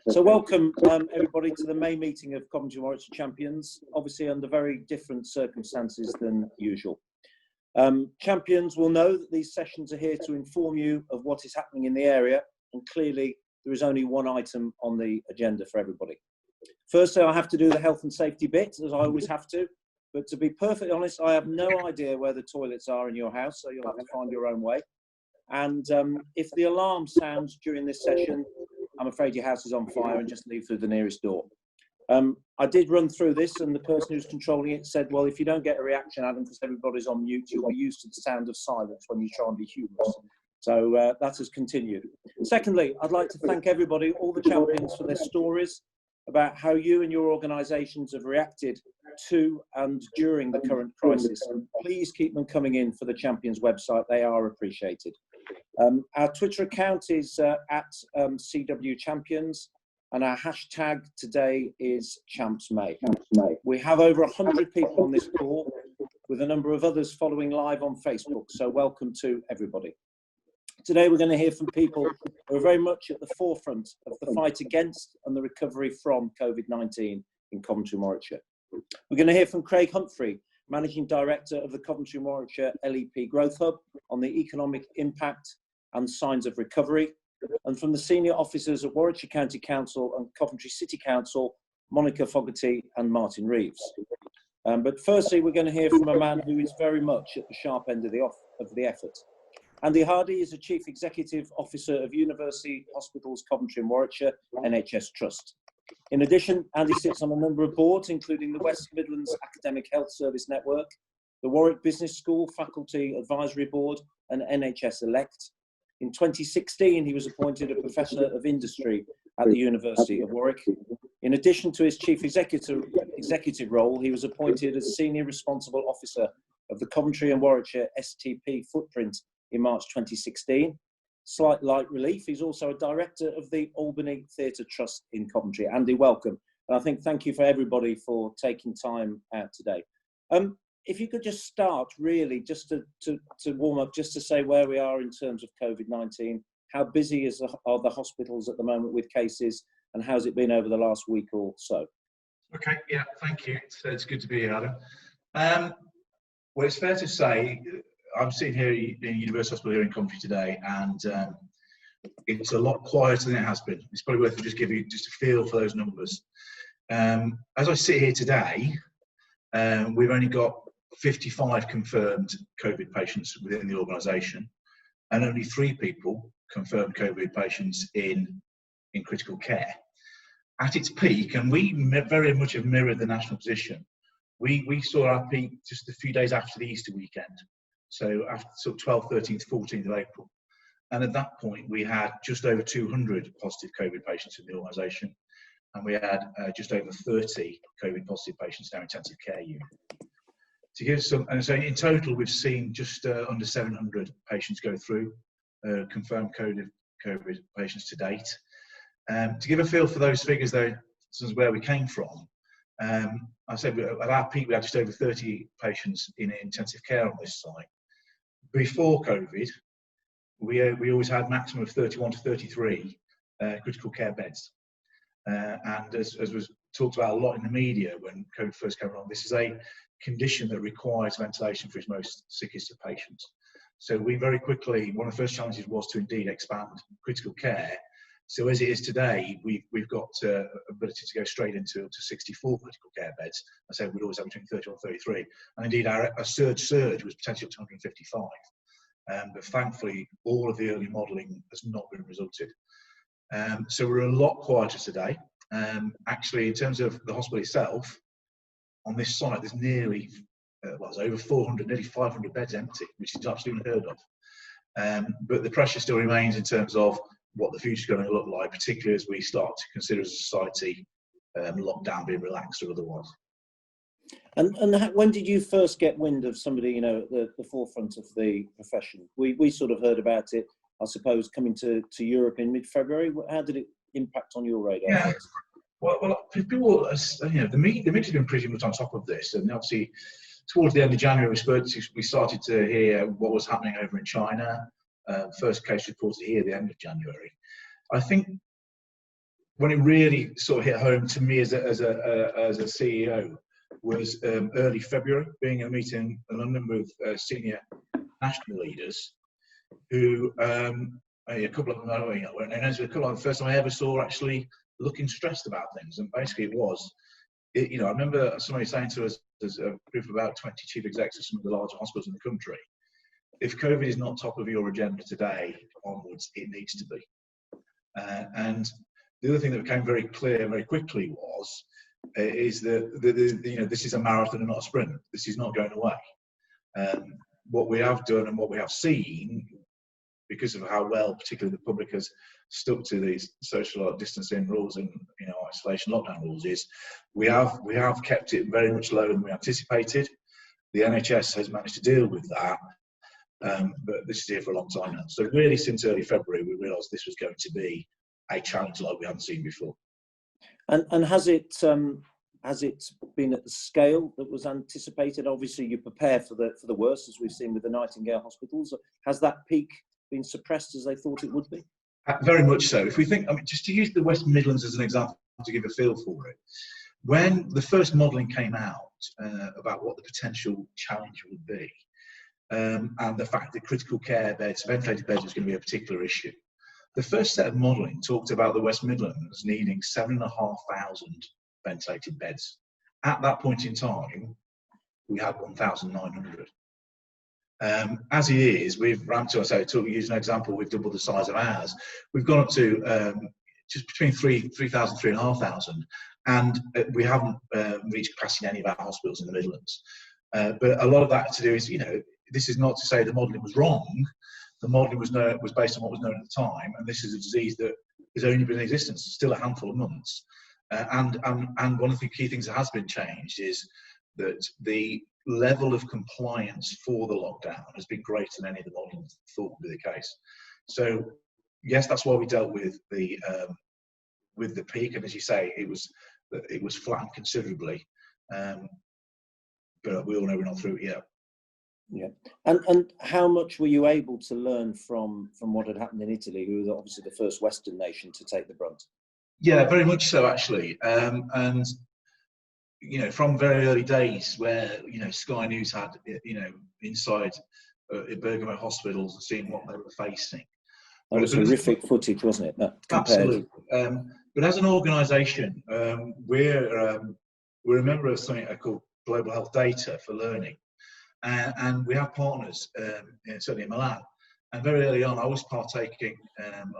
So welcome everybody to the May meeting of Coventry and Warwickshire Champions, obviously under very different circumstances than usual. Champions will know that these sessions are here to inform you of what is happening in the area, and clearly there is only one item on the agenda for everybody. Firstly, I have to do the health and safety bit, as I always have to, but to be perfectly honest, I have no idea where the toilets are in your house, so you'll have to find your own way. And if the alarm sounds during this session, I'm afraid your house is on fire and just leave through the nearest door. I did run through this, and the person who's controlling it said, well, if you don't get a reaction, Adam, because everybody's on mute, you'll be used to the sound of silence when you try and be humorous. So that has continued. Secondly, I'd like to thank everybody, all the champions, for their stories about how you and your organisations have reacted to and during the current crisis. Please keep them coming in for the Champions website. They are appreciated. Our Twitter account is at CW Champions, and our hashtag today is ChampsMay. We have over 100 people on this call, with a number of others following live on Facebook, so welcome to everybody. Today we're going to hear from people who are very much at the forefront of the fight against and the recovery from COVID-19 in Coventry and Warwickshire. We're going to hear from Craig Humphrey, Managing Director of the Coventry and Warwickshire LEP Growth Hub, on the economic impact and signs of recovery, and from the senior officers at Warwickshire County Council and Coventry City Council, Monica Fogarty and Martin Reeves. But firstly, we're going to hear from a man who is very much at the sharp end of the effort. Andy Hardy is the Chief Executive Officer of University Hospitals Coventry and Warwickshire NHS Trust. In addition, Andy sits on a number of boards, including the West Midlands Academic Health Service Network, the Warwick Business School Faculty Advisory Board, and NHS Elect. In 2016, he was appointed a Professor of Industry at the University of Warwick. In addition to his Chief Executive role, he was appointed as Senior Responsible Officer of the Coventry and Warwickshire STP Footprint in March 2016. Slight light relief, he's also a Director of the Albany Theatre Trust in Coventry. Andy, welcome. And I think thank you for everybody for taking time out today. If you could just start really just to warm up, just to say where we are in terms of COVID-19, how busy are the hospitals at the moment with cases, and how's it been over the last week or so? Okay, yeah, thank you. It's good to be here, Adam. Well, it's fair to say, I'm sitting here in University Hospital here in Coventry today, and it's a lot quieter than it has been. It's probably worth just giving you just a feel for those numbers. As I sit here today, we've only got 55 confirmed COVID patients within the organisation, and only 3 people confirmed COVID patients in critical care. At its peak, and we very much have mirrored the national position, we saw our peak just a few days after the Easter weekend. So after sort of 12th, 13th, 14th of April. And at that point, we had just over 200 positive COVID patients in the organisation. And we had just over 30 COVID positive patients in our intensive care unit. To give some, and so in total, we've seen just under 700 patients go through confirmed COVID patients to date. To give a feel for those figures, though, this is where we came from. I said at our peak, we had just over 30 patients in intensive care on this site. Before COVID, we always had maximum of 31 to 33 critical care beds. And as was talked about a lot in the media when COVID first came along, this is a condition that requires ventilation for its most sickest of patients. So we very quickly, one of the first challenges was to indeed expand critical care. So as it is today, we've got ability to go straight into 64 critical care beds. I said we'd always have between 30 and 33. And indeed, our surge was potentially up to 155. But thankfully, all of the early modelling has not been resulted. So we're a lot quieter today. Actually, in terms of the hospital itself, on this site, there's nearly, there's over 400, nearly 500 beds empty, which is absolutely unheard of. But the pressure still remains in terms of what the future is going to look like, particularly as we start to consider as a society lockdown being relaxed or otherwise. And when did you first get wind of somebody, you know, at the forefront of the profession? We sort of heard about it, I suppose, coming to Europe in mid-February. How did it impact on your radar? Yeah. Well, people, you know, the media's been pretty much on top of this, and obviously towards the end of January we started to hear what was happening over in China. First case reported here at the end of January. I think when it really sort of hit home to me as a CEO was early February, being in a meeting in London with senior national leaders who, a couple of them, the first time I ever saw actually looking stressed about things. And basically it was, I remember somebody saying to us, there's a group of about 20 chief execs of some of the larger hospitals in the country, if COVID is not top of your agenda today onwards, it needs to be. And the other thing that became very clear very quickly is that this is a marathon and not a sprint. This is not going away. What we have done and what we have seen, because of how well, particularly the public has stuck to these social distancing rules and isolation lockdown rules, is we have kept it very much lower than we anticipated. The NHS has managed to deal with that, but this is here for a long time now. So really, since early February, we realised this was going to be a challenge like we hadn't seen before. And has it been at the scale that was anticipated? Obviously, you prepare for the worst, as we've seen with the Nightingale hospitals. Has that peak been suppressed as they thought it would be? Very much so. If we think, just to use the West Midlands as an example to give a feel for it, when the first modelling came out about what the potential challenge would be, and the fact that critical care beds, ventilated beds, was going to be a particular issue, the first set of modelling talked about the West Midlands needing 7,500 ventilated beds. At that point in time, we had 1,900. As it is, we've ramped to, to use an example, we've doubled the size of ours. We've gone up to just between 3,000, 3,500, and we haven't reached capacity in any of our hospitals in the Midlands. But a lot of that to do is, this is not to say the modelling was wrong. The modelling was based on what was known at the time, and this is a disease that has only been in existence still a handful of months. And one of the key things that has been changed is that the level of compliance for the lockdown has been greater than any of the modelling thought would be the case. So yes, that's why we dealt with the peak, and as you say, it was flattened considerably. But we all know we're not through it yet. Yeah, and how much were you able to learn from what had happened in Italy, who was obviously the first Western nation to take the brunt? Yeah, very much so, actually. And from very early days, where Sky News had inside Bergamo hospitals and seeing what they were facing. That was horrific footage, wasn't it? Absolutely. But as an organisation, we're a member of something called Global Health Data for Learning. And we have partners, certainly in Milan. And very early on, I was partaking,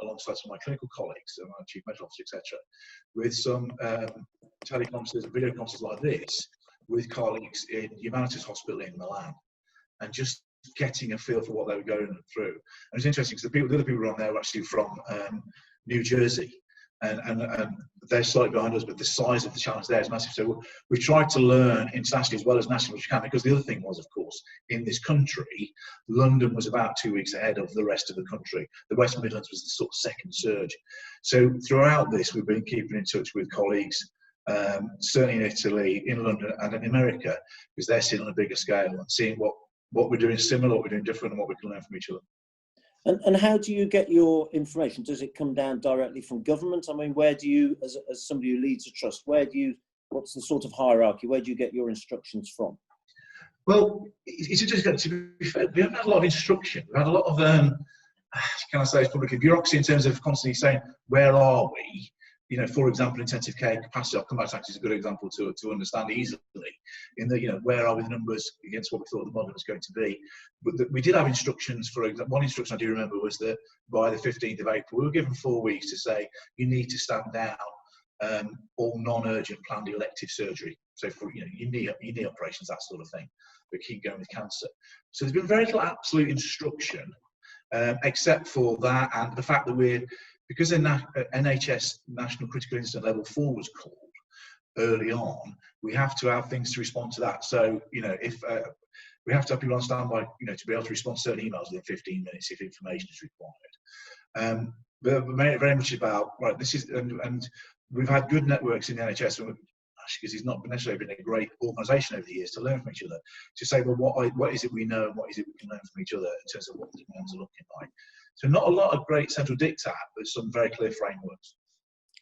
alongside some of my clinical colleagues, my chief medical officer, etc., with some teleconferences and video conferences like this with colleagues in Humanitas Hospital in Milan, and just getting a feel for what they were going through. And it's interesting because the other people who were on there were actually from New Jersey. And they're slightly behind us, but the size of the challenge there is massive. So we tried to learn internationally as well as nationally as we can, because the other thing was, of course, in this country, London was about 2 weeks ahead of the rest of the country. The West Midlands was the sort of second surge. So throughout this, we've been keeping in touch with colleagues, certainly in Italy, in London, and in America, because they're seeing on a bigger scale and seeing what we're doing similar, what we're doing different, and what we can learn from each other. And how do you get your information? Does it come down directly from government? I mean, where do you, as somebody who leads a trust, what's the sort of hierarchy? Where do you get your instructions from? Well, it's just to be fair, we haven't had a lot of instruction. We've had a lot of, can I say, it's public bureaucracy in terms of constantly saying, where are we? For example, intensive care capacity, I'll come back to that, is a good example to understand easily. In the, where are we the numbers against what we thought the model was going to be? But we did have instructions. For example, one instruction I do remember was that by the 15th of April, we were given 4 weeks to say, you need to stand down all non-urgent planned elective surgery. So for your knee operations, that sort of thing, but keep going with cancer. So there's been very little absolute instruction, except for that, and the fact that because the NHS National Critical Incident Level 4 was called early on, we have to have things to respond to that. So, if we have to have people on standby, to be able to respond to certain emails within 15 minutes if information is required. But very much about, right, this is, and we've had good networks in the NHS, because it's not necessarily been a great organisation over the years to learn from each other, to say, well, what is it we know and what is it we can learn from each other in terms of what the demands are looking like. So not a lot of great central diktat, but some very clear frameworks.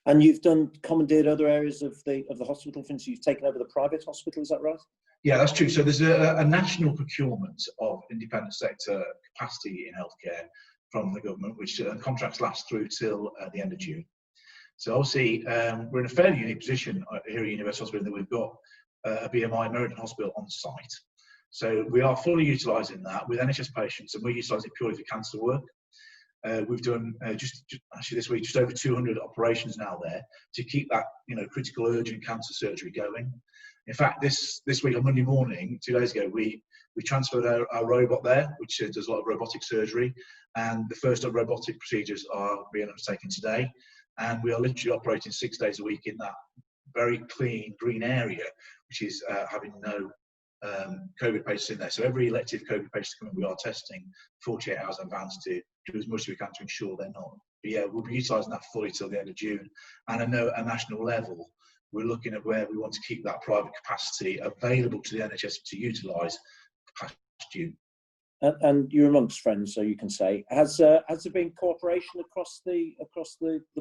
And you've commandeered other areas of the hospital. For instance, you've taken over the private hospital. Is that right? Yeah, that's true. So there's a national procurement of independent sector capacity in healthcare from the government, which contracts last through till the end of June. So obviously, we're in a fairly unique position here at University Hospital that we've got a BMI Meriden Hospital on site. So we are fully utilising that with NHS patients, and we're utilising it purely for cancer work. We've done actually this week just over 200 operations now there to keep that critical urgent cancer surgery going. In fact, this week on Monday morning, 2 days ago, we transferred our robot there, which does a lot of robotic surgery, and the first robotic procedures are being undertaken today. And we are literally operating 6 days a week in that very clean green area, which is having no COVID patients in there. So every elective COVID patient coming, we are testing 48 hours in advance to do as much as we can to ensure they're not. But yeah, we'll be utilising that fully till the end of June. And I know at a national level, we're looking at where we want to keep that private capacity available to the NHS to utilise past June. And you're amongst friends, so you can say. Has there been cooperation across the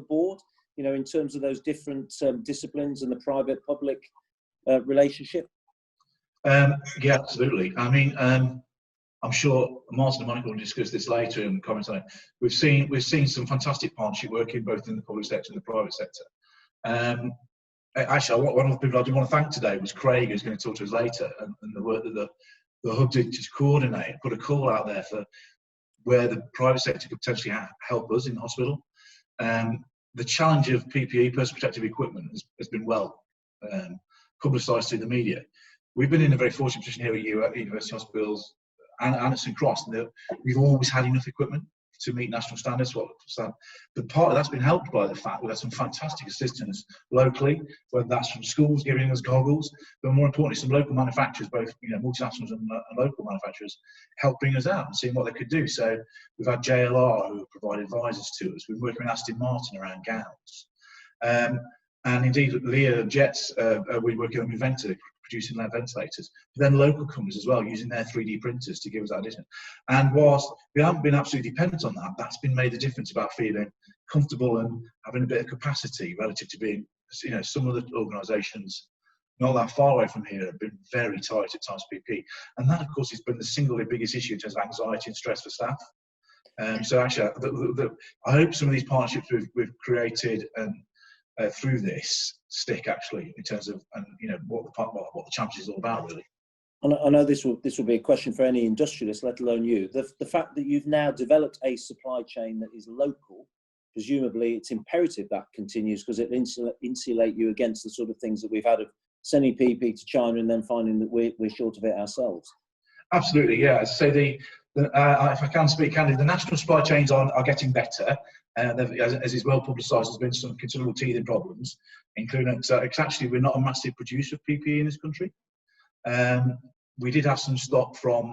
board? In terms of those different disciplines and the private-public relationship. Yeah, absolutely. I mean, I'm sure Martin and Monica will discuss this later and comment on it. We've seen some fantastic partnership working both in the public sector and the private sector. Actually, one of the people I do want to thank today was Craig, who's going to talk to us later, and the work that the hub did to coordinate, put a call out there for where the private sector could potentially help us in the hospital. The challenge of PPE, personal protective equipment, has been well publicised through the media. We've been in a very fortunate position here at University Hospitals and at St Cross, and we've always had enough equipment to meet national standards. But part of that's been helped by the fact we've had some fantastic assistance locally, whether that's from schools giving us goggles, but more importantly, some local manufacturers, both multinationals and local manufacturers, helping us out and seeing what they could do. So we've had JLR who have provided advisors to us. We've been working with Aston Martin around gowns. And indeed, Lear Jets, we're working on Inventor, producing their ventilators, but then local companies as well, using their 3D printers to give us that addition. And whilst we haven't been absolutely dependent on that, that's been made a difference about feeling comfortable and having a bit of capacity relative to being, some of the organisations not that far away from here have been very tight at times for PP. And that, of course, has been the single biggest issue in terms of anxiety and stress for staff. So actually, I hope some of these partnerships we've created and through this stick actually in terms of what the championship is all about really. And I know this will be a question for any industrialist, let alone you. The fact that you've now developed a supply chain that is local, presumably it's imperative that continues because it insulate you against the sort of things that we've had of sending PP to China and then finding that we're short of it ourselves. Absolutely, yeah. So if I can speak candidly, the national supply chains are getting better. As is well publicised, there's been some considerable teething problems, including actually we're not a massive producer of PPE in this country. We did have some stock from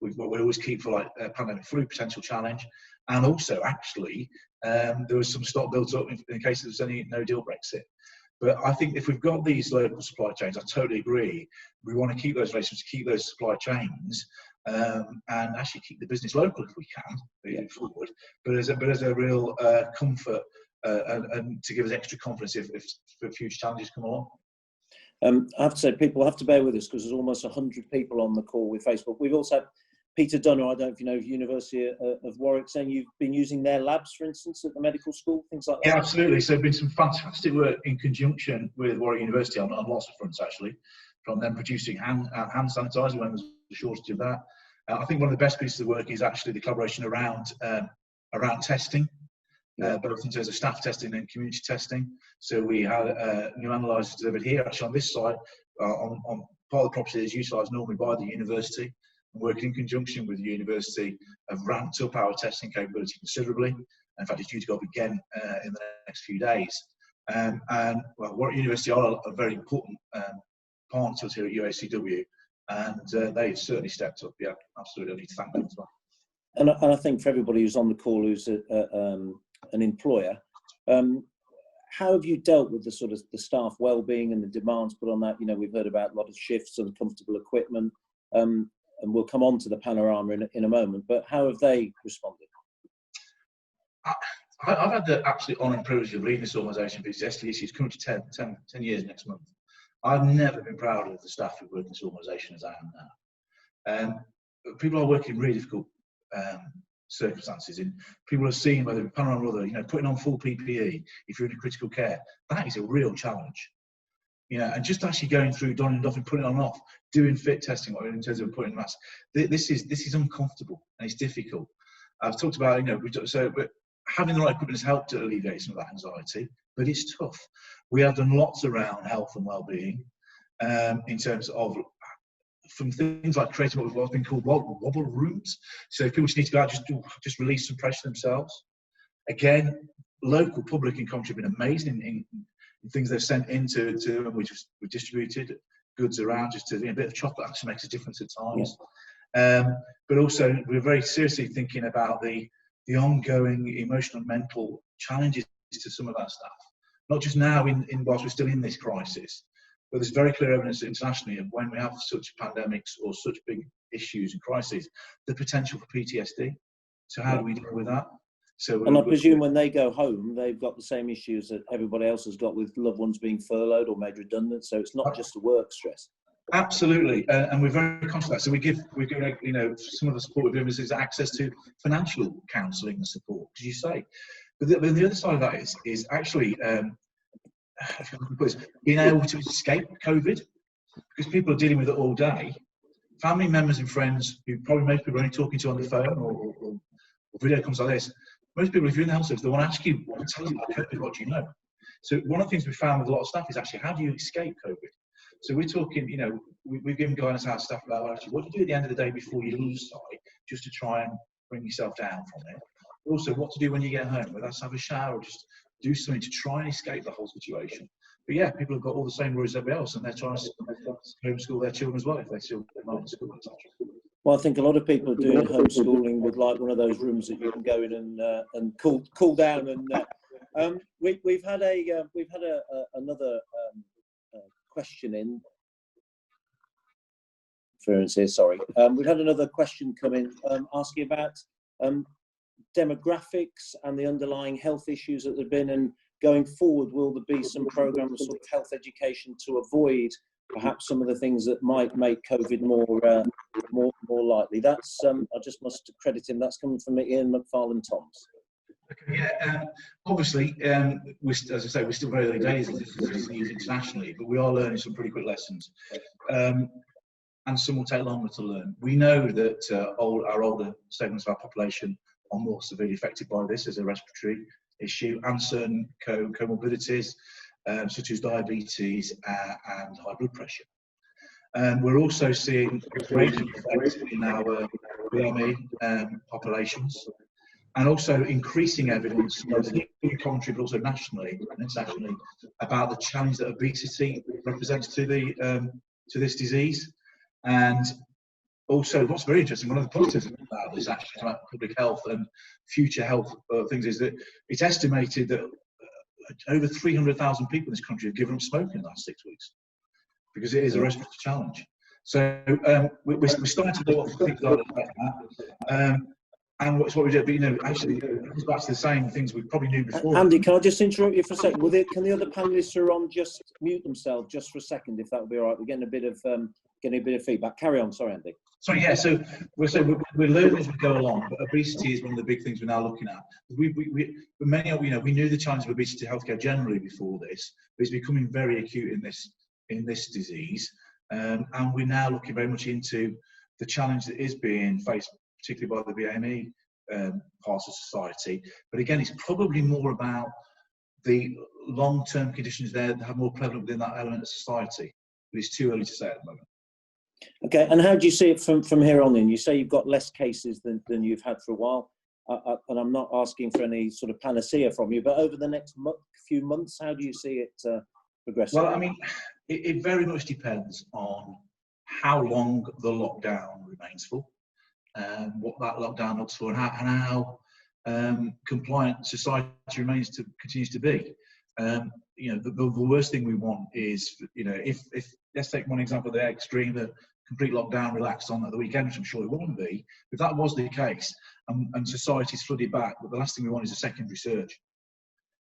what we always keep for like pandemic flu potential challenge, and also actually there was some stock built up in case there's any no deal Brexit. But I think if we've got these local supply chains, I totally agree. We want to keep those relationships, keep those supply chains, and actually keep the business local if we can, moving forward. But as a real comfort and to give us extra confidence if future challenges come along. I have to say, people have to bear with us because there's almost 100 people on the call with Facebook. We've also had Peter Dunner, I don't know if you know, University of Warwick, saying you've been using their labs, for instance, at the medical school, things like that. Yeah, absolutely. So there's been some fantastic work in conjunction with Warwick University on lots of fronts, actually, from them producing hand sanitizer when there's a shortage of that. I think one of the best pieces of work is actually the collaboration around testing, both in terms of staff testing and community testing. So we had new analyzers delivered here, actually on this site, on part of the property that is utilised normally by the university. Working in conjunction with the university have ramped up our testing capability considerably. In fact, it's due to go up again in the next few days. And Warwick University are a very important partner to us here at UACW, and they've certainly stepped up. Yeah, absolutely. I need to thank them as well. And I think for everybody who's on the call who's an employer, how have you dealt with the sort of the staff well-being and the demands put on that? We've heard about a lot of shifts and comfortable equipment. And we'll come on to the panorama in a moment, but how have they responded? I've had the absolute honour and privilege of leading this organisation for its STDC. It's coming to 10 years next month. I've never been prouder of the staff who work in this organisation as I am now. People are working in really difficult circumstances, and people are seeing whether panel or other, putting on full PPE if you're in critical care. That is a real challenge. And just actually going through donning and doffing, putting it on and off, doing fit testing, in terms of putting masks. This is uncomfortable and it's difficult. I've talked about, but having the right equipment has helped to alleviate some of that anxiety, but it's tough. We have done lots around health and well-being, in terms of from things like creating what's been called wobble rooms. So if people just need to go out, just release some pressure themselves. Again, local public and country have been amazing in things they've sent into and we distributed goods around, just to a bit of chocolate actually makes a difference at times. But also we're very seriously thinking about the ongoing emotional and mental challenges to some of our staff, not just now whilst we're still in this crisis, but there's very clear evidence internationally of when we have such pandemics or such big issues and crises, the potential for PTSD. So how do we deal with that? And I presume when they go home, they've got the same issues that everybody else has got with loved ones being furloughed or made redundant. So it's not just the work stress. Absolutely, and we're very conscious of that. So we give some of the support we're giving is access to financial counselling and support, as you say. But the other side of that is actually being able to escape COVID, because people are dealing with it all day. Family members and friends who probably most people are only talking to on the phone or video comes like this. Most people, if you're in the health service, they want to ask you, tell you about COVID, what do you know? So one of the things we found with a lot of staff is actually, how do you escape COVID? So we're talking, we've given guidance to our staff about actually what do you do at the end of the day before you lose sight, just to try and bring yourself down from it. Also, what to do when you get home, whether that's have a shower or just do something to try and escape the whole situation. But yeah, people have got all the same worries as everybody else, and they're trying to homeschool their children as well if they still not in school, etc. Well, I think a lot of people are doing homeschooling with like one of those rooms that you can go in and cool down. And we've had another question in. Here, sorry. We've had another question come in asking about demographics and the underlying health issues that have been, and going forward, will there be some programs of health education to avoid perhaps some of the things that might make COVID more likely? That's I just must credit him. That's coming from Ian McFarlane-Toms. Okay, yeah, obviously, as I say, we're still very early days of this disease internationally, but we are learning some pretty quick lessons, and some will take longer to learn. We know that our older segments of our population are more severely affected by this as a respiratory issue, and certain comorbidities such as diabetes and high blood pressure. We're also seeing a greater effect in our BME populations, and also increasing evidence, both in the country but also nationally and internationally, about the challenge that obesity represents to this disease. And also, what's very interesting, one of the positives about this actually about public health and future health things is that it's estimated that over 300,000 people in this country have given up smoking in the last 6 weeks, because it is a respiratory challenge. So we're starting to do what things are like that. And what's what we do, but actually, it comes back to the same things we probably knew before. Andy, can I just interrupt you for a second? Can the other panelists who are on just mute themselves just for a second, if that would be all right? We're getting a bit of feedback. Carry on. Sorry, Andy. Sorry, yeah. So we're learning as we go along, but obesity is one of the big things we're now looking at. We knew the challenge of obesity healthcare generally before this, but it's becoming very acute in this disease, and we're now looking very much into the challenge that is being faced, particularly by the BME parts of society. But again, it's probably more about the long-term conditions there that have more prevalent within that element of society. But it's too early to say at the moment. Okay, and how do you see it from here on in? You say you've got less cases than you've had for a while, and I'm not asking for any sort of panacea from you, but over the next few months, how do you see it progressing? Well, I mean, it very much depends on how long the lockdown remains for, what that lockdown looks for, and how compliant society continues to be. The worst thing we want is, if let's take one example, the extreme that complete lockdown relaxed on at the weekend, which I'm sure it won't be. If that was the case, and society's flooded back, but the last thing we want is a secondary surge.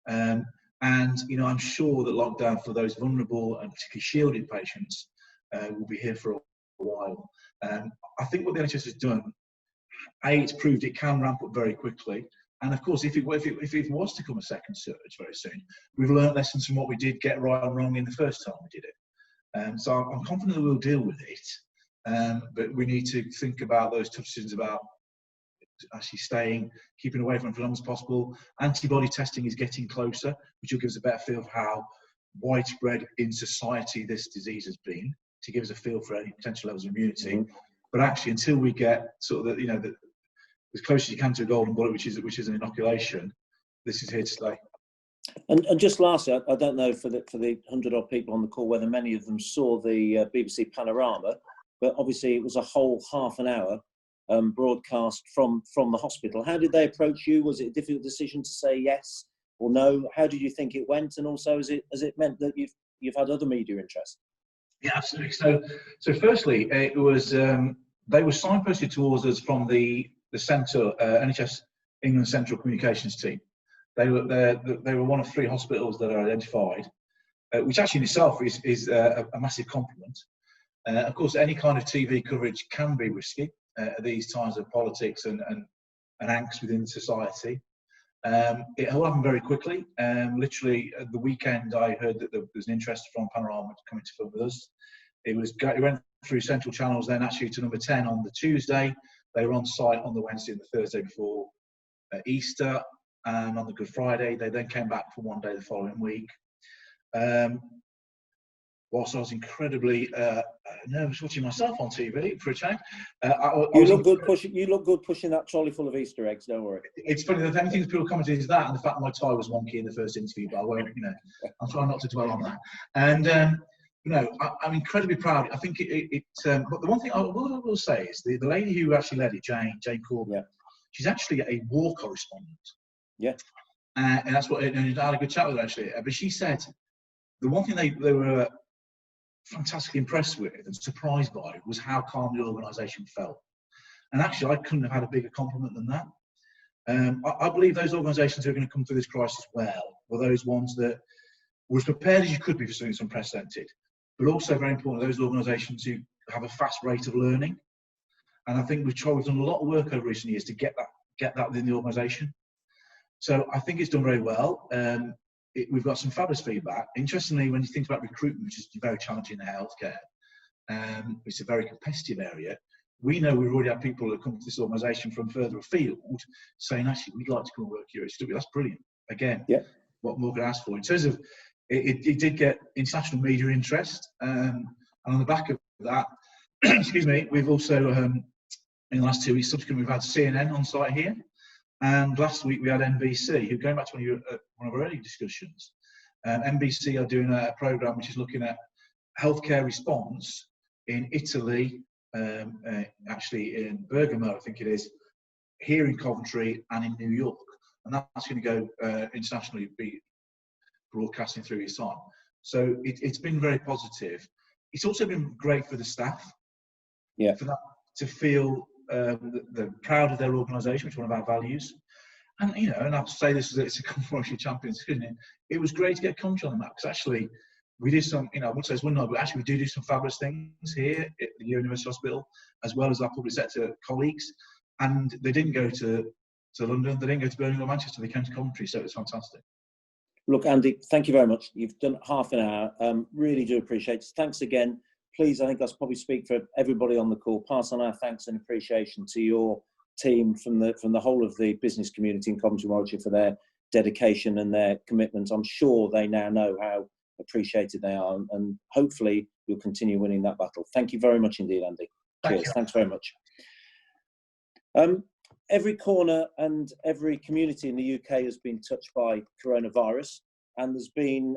And I'm sure that lockdown for those vulnerable and particularly shielded patients will be here for a while. I think what the NHS has done, it's proved it can ramp up very quickly. And of course, if it was to come a second surge very soon, we've learned lessons from what we did get right and wrong in the first time we did it. So I'm confident that we'll deal with it. But we need to think about those tough decisions about actually keeping away from it for as long as possible. Antibody testing is getting closer, which will give us a better feel of how widespread in society this disease has been, to give us a feel for any potential levels of immunity. Mm-hmm. But actually, until we get sort of as close as you can to a golden bullet, which is an inoculation, this is here to stay. And just lastly, I don't know for the 100-odd people on the call whether many of them saw the BBC Panorama, but obviously it was a whole half an hour broadcast from the hospital. How did they approach you? Was it a difficult decision to say yes or no? How did you think it went? And also, has it meant that you've had other media interest? Yeah, absolutely. So firstly, it was they were signposted towards us from the centre NHS England Central Communications team. They were one of 3 hospitals that are identified, which actually in itself is a massive compliment. Of course, any kind of TV coverage can be risky at these times of politics and angst within society. It all happened very quickly. Literally at the weekend, I heard that there was an interest from Panorama coming to film with us. It went through central channels, then actually to number 10 on the Tuesday. They were on site on the Wednesday and the Thursday before Easter, and on the Good Friday. They then came back for one day the following week. Whilst I was incredibly nervous watching myself on TV for a change. You look good pushing that trolley full of Easter eggs. Don't worry. It's funny, the only thing people commented is that, and the fact that my tie was wonky in the first interview, but I won't. I'm trying not to dwell on that. And I'm incredibly proud. I think but the one thing I will say is the lady who actually led it, Jane Corbett. Yeah. She's actually a war correspondent. Yeah. And that's what. And I had a good chat with her actually. But she said the one thing they were fantastically impressed with and surprised by was how calm the organisation felt. And actually, I couldn't have had a bigger compliment than that. I believe those organisations who are going to come through this crisis well were those ones that were as prepared as you could be for something that's unprecedented, but also very important, those organisations who have a fast rate of learning. And I think we've done a lot of work over recent years to get that within the organisation. So I think it's done very well. We've got some fabulous feedback. Interestingly, when you think about recruitment, which is very challenging in healthcare, it's a very competitive area. We know we've already had people that come to this organisation from further afield saying, actually, we'd like to come and work here at HW. That's brilliant. Again, yeah. What more could I ask for? In terms of, it did get international media interest. And on the back of that, excuse me, we've also, in the last 2 weeks, subsequently, we've had CNN on site here. And last week we had NBC, who, going back to one of our earlier discussions, NBC are doing a programme which is looking at healthcare response in Italy, actually in Bergamo, I think it is, here in Coventry and in New York. And that's going to go internationally, be broadcasting through your site. So it's been very positive. It's also been great for the staff, for that to feel they're proud of their organisation, which is one of our values. And and I have to say this, it's a Coventry Champions, isn't it? It was great to get Coventry on the map, because actually we did some, I wouldn't say it's one night, but actually we do some fabulous things here at the University Hospital, as well as our public sector colleagues. And they didn't go to London, they didn't go to Birmingham or Manchester, they came to Coventry, so it was fantastic. Look, Andy, thank you very much. You've done half an hour. Really do appreciate it. Thanks again. Please, I think I'll probably speak for everybody on the call. Pass on our thanks and appreciation to your team from the whole of the business community in Coventry, Warwickshire, for their dedication and their commitment. I'm sure they now know how appreciated they are, and hopefully you'll continue winning that battle. Thank you very much indeed, Andy. Cheers. Thanks very much. Every corner and every community in the UK has been touched by coronavirus, and there's been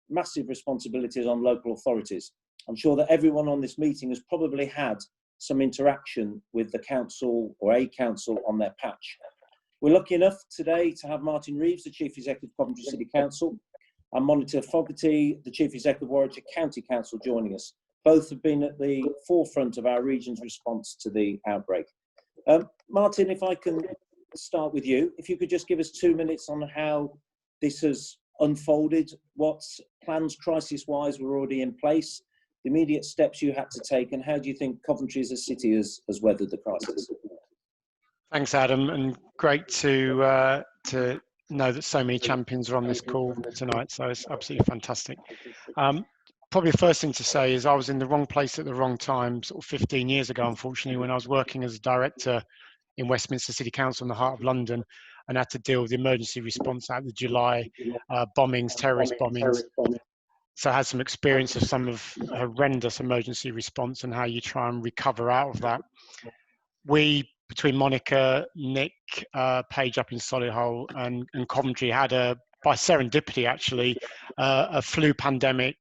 massive responsibilities on local authorities. I'm sure that everyone on this meeting has probably had some interaction with the council or a council on their patch. We're lucky enough today to have Martin Reeves, the Chief Executive of Coventry City Council, and Monitor Fogarty, the Chief Executive of Warwickshire County Council, joining us Both have been at the forefront of our region's response to the outbreak. Martin, if I can start with you, if you could just give us 2 minutes on how this has unfolded, what plans crisis-wise were already in place, the immediate steps you had to take, and how do you think Coventry as a city has weathered the crisis? Thanks, Adam, and great to know that so many champions are on this call tonight, so it's absolutely fantastic. Probably the first thing to say is I was in the wrong place at the wrong time, sort of 15 years ago, unfortunately, when I was working as a director in Westminster City Council in the heart of London, and had to deal with the emergency response out of the July bombings, terrorist bombings. So I had some experience of some of horrendous emergency response and how you try and recover out of that. We, between Monica, Nick, Paige up in Solihull and Coventry, had by serendipity actually, a flu pandemic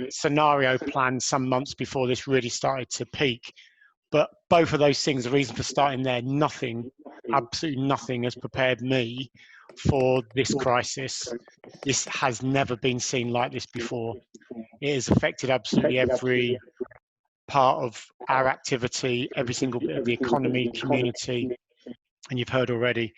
scenario planned some months before this really started to peak. But both of those things, the reason for starting there, nothing, absolutely nothing has prepared me for this crisis. This has never been seen like this before. It has affected absolutely every part of our activity, every single bit of the economy, community, and you've heard already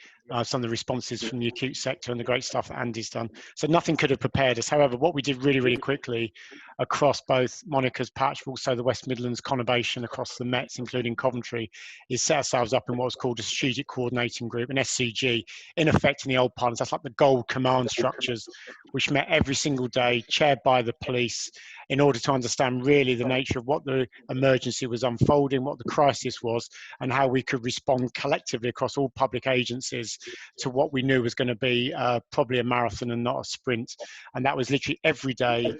some of the responses from the acute sector and the great stuff that Andy's done. So nothing could have prepared us. However, what we did really, really quickly across both Monica's patch, but also the West Midlands conurbation across the Mets, including Coventry, is set ourselves up in what was called a strategic coordinating group, an SCG, in effect in the old parlance. That's like the gold command structures, which met every single day, chaired by the police, in order to understand really the nature of what the emergency was unfolding, what the crisis was, and how we could respond collectively across all public agencies to what we knew was going to be probably a marathon and not a sprint. And that was literally every day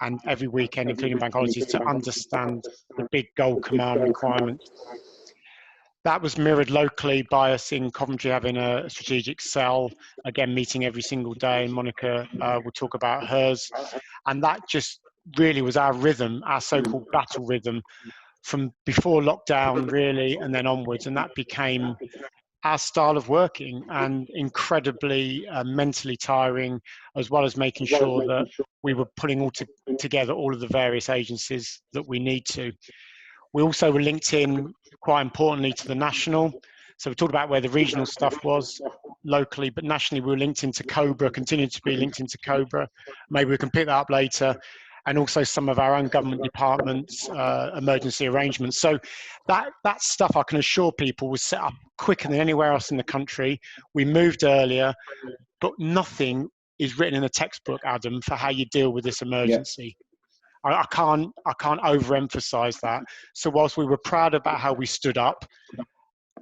and every weekend, including bank holidays, to understand the big gold command requirements. That was mirrored locally by us in Coventry having a strategic cell, again, meeting every single day. Monica will talk about hers. And that just really was our rhythm, our so-called battle rhythm from before lockdown, really, and then onwards. And that became our style of working, and incredibly mentally tiring, as well as making sure that we were putting together all of the various agencies that we need to. We also were linked in, quite importantly, to the national. So we talked about where the regional stuff was locally, but nationally we were linked into COBRA, continued to be linked into COBRA. Maybe we can pick that up later. And also some of our own government departments, emergency arrangements. So that stuff, I can assure people, was set up quicker than anywhere else in the country. We moved earlier, but nothing is written in a textbook, Adam, for how you deal with this emergency. Yeah. I can't overemphasize that. So whilst we were proud about how we stood up,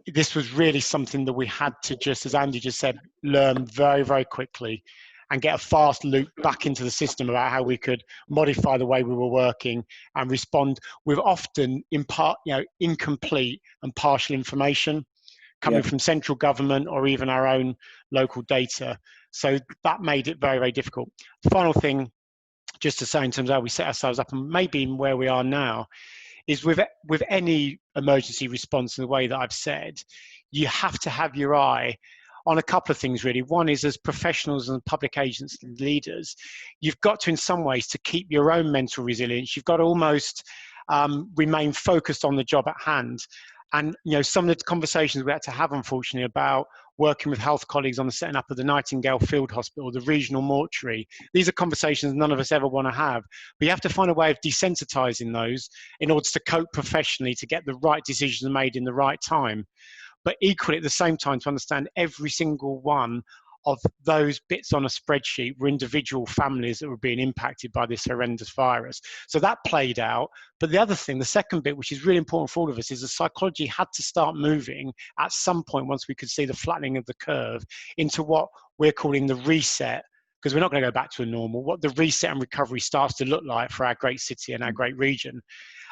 this was really something that we had to just, as Andy just said, learn very, very quickly and get a fast loop back into the system about how we could modify the way we were working and respond with often incomplete and partial information coming from central government or even our own local data. So that made it very, very difficult. Final thing, just to say in terms of how we set ourselves up and maybe where we are now, is with any emergency response in the way that I've said, you have to have your eye on a couple of things, really. One is, as professionals and public agents and leaders, you've got to, in some ways, to keep your own mental resilience. You've got to almost remain focused on the job at hand. And some of the conversations we had to have, unfortunately, about working with health colleagues on the setting up of the Nightingale Field Hospital, the regional mortuary. These are conversations none of us ever want to have. But you have to find a way of desensitizing those in order to cope professionally, to get the right decisions made in the right time. But equally, at the same time, to understand every single one of those bits on a spreadsheet were individual families that were being impacted by this horrendous virus. So that played out. But the other thing, the second bit, which is really important for all of us, is the psychology had to start moving at some point, once we could see the flattening of the curve, into what we're calling the reset, because we're not going to go back to a normal, what the reset and recovery starts to look like for our great city and our great region.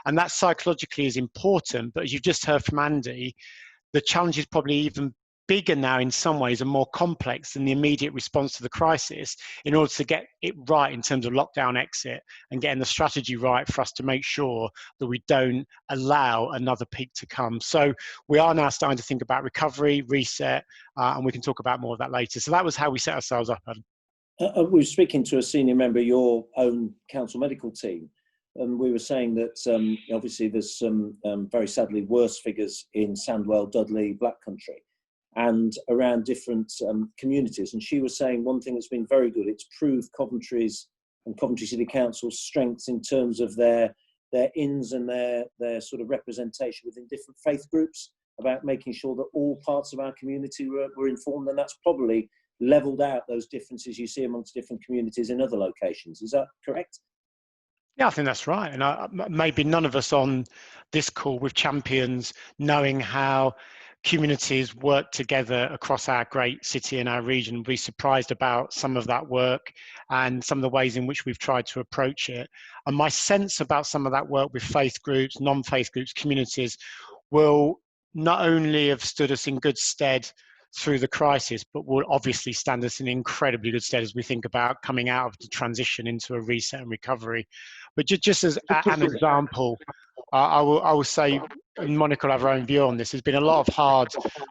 And that psychologically is important, but as you've just heard from Andy, the challenge is probably even bigger now in some ways and more complex than the immediate response to the crisis, in order to get it right in terms of lockdown exit and getting the strategy right for us to make sure that we don't allow another peak to come. So we are now starting to think about recovery, reset, and we can talk about more of that later. So that was how we set ourselves up, Adam. We were speaking to a senior member of your own council medical team, and we were saying that obviously there's some very sadly worse figures in Sandwell, Dudley, Black Country, and around different communities. And she was saying one thing that's been very good, it's proved Coventry's and Coventry City Council's strengths in terms of their ins and their sort of representation within different faith groups, about making sure that all parts of our community were informed, and that's probably levelled out those differences you see amongst different communities in other locations. Is that correct? Yeah, I think that's right. And maybe none of us on this call with champions knowing how communities work together across our great city and our region will be surprised about some of that work and some of the ways in which we've tried to approach it. And my sense about some of that work with faith groups, non-faith groups, communities will not only have stood us in good stead through the crisis, but will obviously stand us in incredibly good stead as we think about coming out of the transition into a reset and recovery. But just as an example, I will say, and Monica will have her own view on this, there's been a lot of hard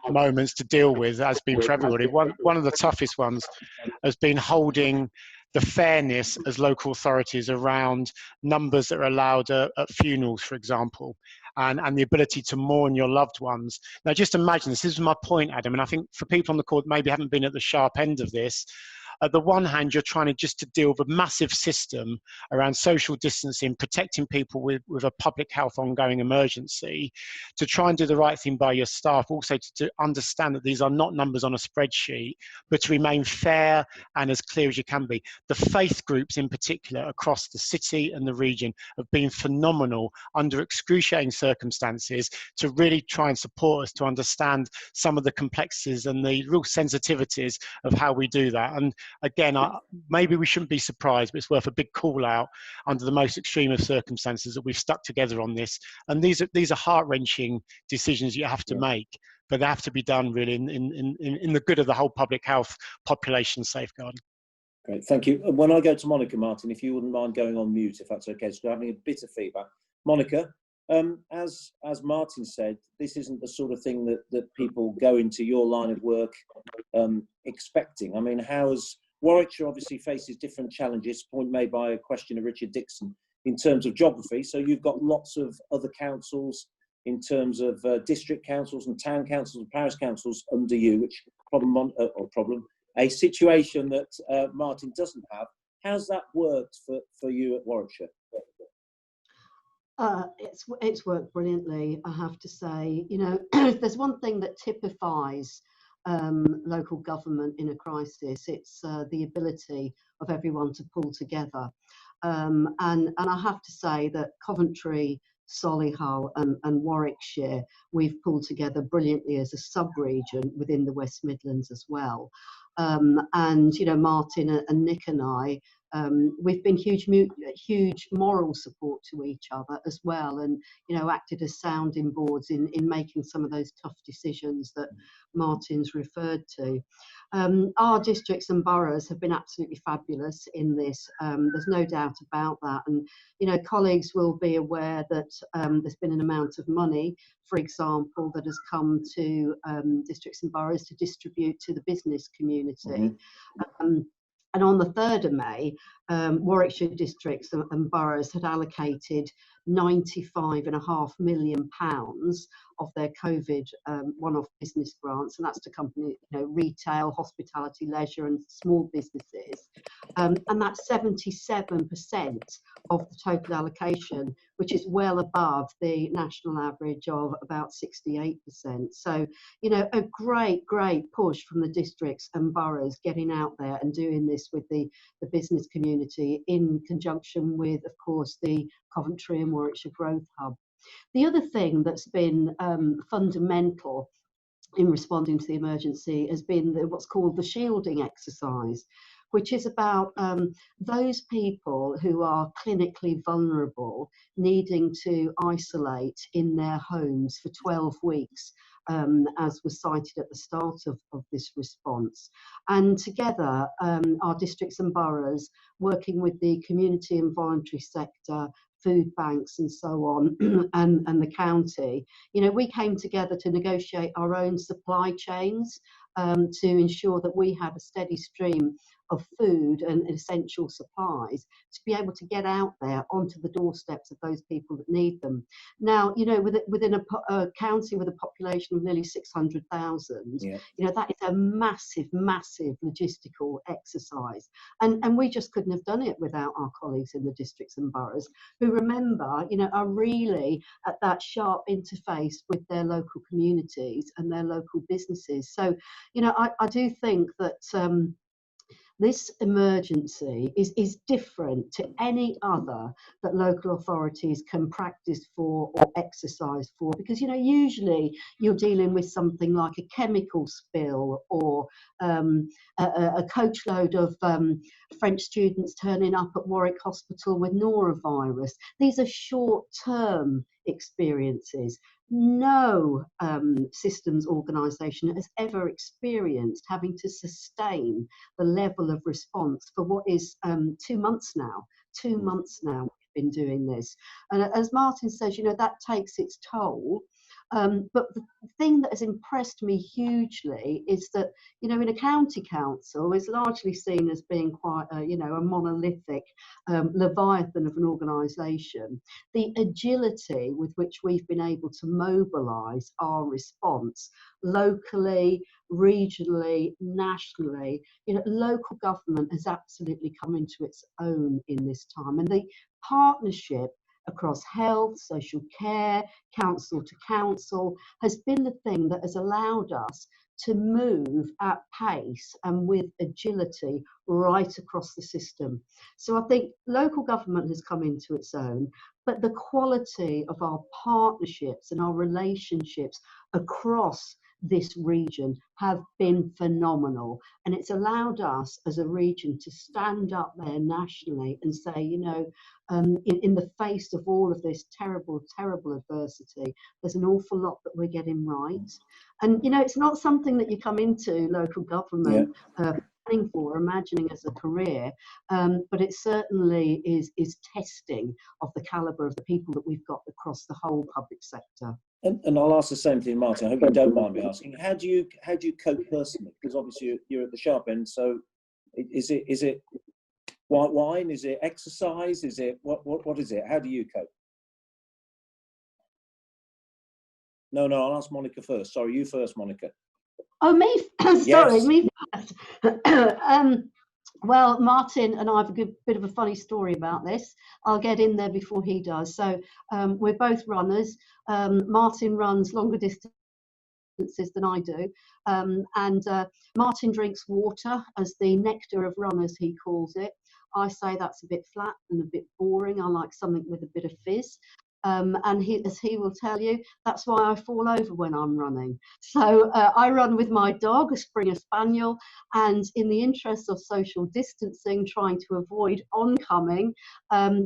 moments to deal with, as been for everybody. One of the toughest ones has been holding the fairness as local authorities around numbers that are allowed at funerals, for example, and the ability to mourn your loved ones. Now, just imagine this is my point, Adam, and I think for people on the call that maybe haven't been at the sharp end of this, at the one hand, you're trying to deal with a massive system around social distancing, protecting people with a public health ongoing emergency, to try and do the right thing by your staff, also to understand that these are not numbers on a spreadsheet, but to remain fair and as clear as you can be. The faith groups in particular across the city and the region have been phenomenal under excruciating circumstances to really try and support us to understand some of the complexities and the real sensitivities of how we do that. And again, maybe we shouldn't be surprised, but it's worth a big call out under the most extreme of circumstances that we've stuck together on this. And these are heart-wrenching decisions you have to make, but they have to be done really in the good of the whole public health population safeguarding. Great, thank you. When I go to Monica, Martin, if you wouldn't mind going on mute, if that's okay, so we're having a bit of feedback. Monica, as Martin said, this isn't the sort of thing that people go into your line of work expecting. I mean, Warwickshire obviously faces different challenges, point made by a question of Richard Dixon, in terms of geography. So you've got lots of other councils in terms of district councils and town councils and parish councils under you, which a situation that Martin doesn't have. How's that worked for you at Warwickshire? It's worked brilliantly, I have to say. You know, there's one thing that typifies local government in a crisis, it's the ability of everyone to pull together. And I have to say that Coventry, Solihull and Warwickshire, we've pulled together brilliantly as a sub-region within the West Midlands as well. And, you know, Martin and Nick and I, we've been huge moral support to each other as well, and, you know, acted as sounding boards in making some of those tough decisions that Martin's referred to. Our districts and boroughs have been absolutely fabulous in this. There's no doubt about that. And, you know, colleagues will be aware that there's been an amount of money, for example, that has come to districts and boroughs to distribute to the business community. Mm-hmm. And on the 3rd of May, Warwickshire districts and boroughs had allocated £95.5 million of their COVID one-off business grants, and that's to company, you know, retail, hospitality, leisure, and small businesses. And that's 77% of the total allocation, which is well above the national average of about 68%. So, you know, a great push from the districts and boroughs getting out there and doing this with the business community in conjunction with, of course, the Coventry and Warwickshire Growth Hub. The other thing that's been fundamental in responding to the emergency has been what's called the shielding exercise, which is about those people who are clinically vulnerable needing to isolate in their homes for 12 weeks, as was cited at the start of this response. And together, our districts and boroughs, working with the community and voluntary sector, food banks and so on, and the county, you know, we came together to negotiate our own supply chains to ensure that we had a steady stream of food and essential supplies to be able to get out there onto the doorsteps of those people that need them. Now, you know, within a county with a population of nearly 600,000, Yeah. you know, that is a massive, massive logistical exercise. And we just couldn't have done it without our colleagues in the districts and boroughs who, remember, you know, are really at that sharp interface with their local communities and their local businesses. So, you know, I do think that this emergency is different to any other that local authorities can practice for or exercise for, because, you know, usually you're dealing with something like a chemical spill or a coachload of French students turning up at Warwick Hospital with norovirus. These are short-term experiences. No systems organisation has ever experienced having to sustain the level of response for what is 2 months now. 2 months now we've been doing this. And as Martin says, you know, that takes its toll. But the thing that has impressed me hugely is that, you know, in a county council, is largely seen as being quite a, you know, a monolithic leviathan of an organisation. The agility with which we've been able to mobilise our response locally, regionally, nationally, you know, local government has absolutely come into its own in this time. And the partnership across health, social care, council to council, has been the thing that has allowed us to move at pace and with agility right across the system. So I think local government has come into its own, but the quality of our partnerships and our relationships across this region have been phenomenal, and it's allowed us as a region to stand up there nationally and say, you know, in the face of all of this terrible adversity, there's an awful lot that we're getting right. And you know, it's not something that you come into local government planning for, imagining as a career, but it certainly is testing of the calibre of the people that we've got across the whole public sector. And I'll ask the same thing, Martin. I hope you don't mind me asking. How do you cope personally? Because obviously you're at the sharp end. So is it white wine? Is it exercise? Is it what is it? How do you cope? No, I'll ask Monica first. Sorry, you first, Monica. Oh, me? Sorry, Yes. me first. Well, Martin and I have a bit of a funny story about this. I'll get in there before he does. So we're both runners. Martin runs longer distances than I do. And Martin drinks water as the nectar of runners, he calls it. I say that's a bit flat and a bit boring. I like something with a bit of fizz. And as he will tell you, that's why I fall over when I'm running. So I run with my dog, a Springer Spaniel, and in the interest of social distancing, trying to avoid oncoming,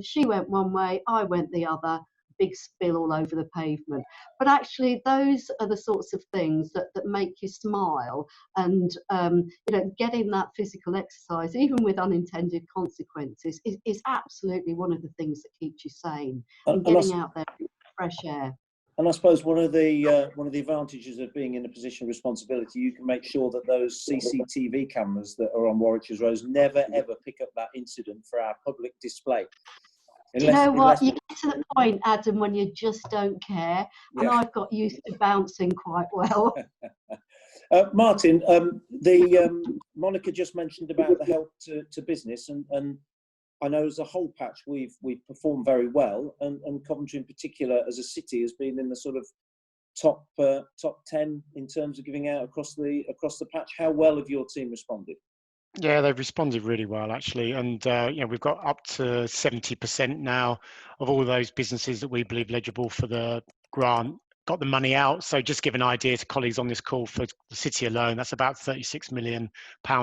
she went one way, I went the other. Big spill all over the pavement. But actually, those are the sorts of things that make you smile. And you know, getting that physical exercise, even with unintended consequences, is absolutely one of the things that keeps you sane. And getting out there in fresh air. And I suppose one of the advantages of being in a position of responsibility, you can make sure that those CCTV cameras that are on Warwickshire's roads never ever pick up that incident for our public display. Do you know what? You get to the point, Adam, when you just don't care, and I've got used to bouncing quite well. Martin, Monica just mentioned about the help to business, and I know as a whole patch we've performed very well, and Coventry in particular as a city has been in the sort of top 10 in terms of giving out across the patch. How well have your team responded? Yeah, they've responded really well, actually. And, you know, we've got up to 70% now of all those businesses that we believe eligible for the grant got the money out. So just give an idea to colleagues on this call, for the city alone, that's about £36 million